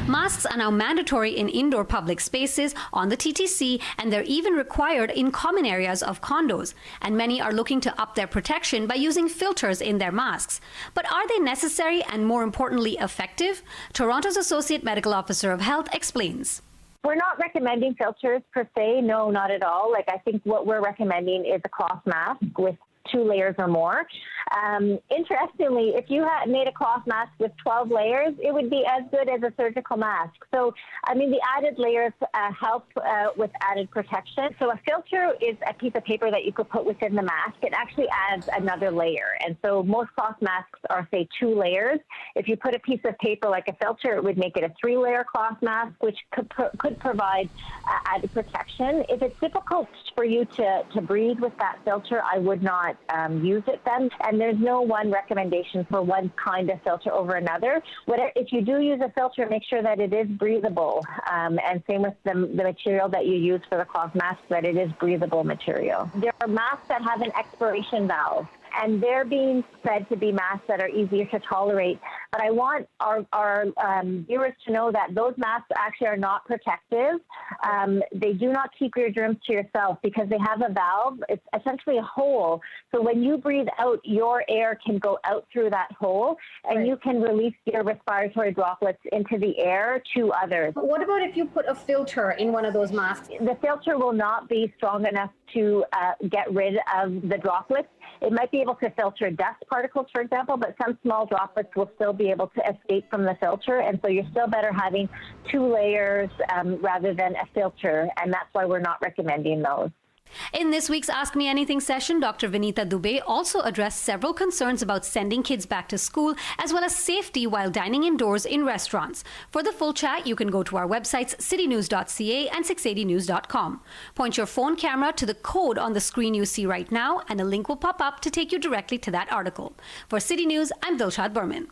Masks are now mandatory in indoor public spaces, on the TTC, and they're even required in common areas of condos. And many are looking to up their protection by using filters in their masks. But are they necessary and, more importantly, effective? Toronto's Associate Medical Officer of Health explains. We're not recommending filters per se. No, not at all. I think what we're recommending is a cloth mask with 2 layers or more. Interestingly, if you had made a cloth mask with 12 layers, it would be as good as a surgical mask. So, the added layers help with added protection. So a filter is a piece of paper that you could put within the mask. It actually adds another layer. And so most cloth masks are, say, 2 layers. If you put a piece of paper like a filter, it would make it a 3-layer cloth mask, which could provide added protection. If it's difficult for you to breathe with that filter, I would not use it then. And there's no one recommendation for one kind of filter over another. If you do use a filter, make sure that it is breathable. And same with the material that you use for the cloth mask, that it is breathable material. There are masks that have an expiration valve, and they're being said to be masks that are easier to tolerate. But I want our viewers to know that those masks actually are not protective. They do not keep your germs to yourself because they have a valve. It's essentially a hole. So when you breathe out, your air can go out through that hole, and you can release your respiratory droplets into the air to others. But what about if you put a filter in one of those masks? The filter will not be strong enough to get rid of the droplets. It might be able to filter dust particles, for example, but some small droplets will still be able to escape from the filter. And so you're still better having 2 layers rather than a filter. And that's why we're not recommending those. In this week's Ask Me Anything session, Dr. Vinita Dubey also addressed several concerns about sending kids back to school, as well as safety while dining indoors in restaurants. For the full chat, you can go to our websites citynews.ca and 680news.com. Point your phone camera to the code on the screen you see right now, and a link will pop up to take you directly to that article. For City News, I'm Dilshad Burman.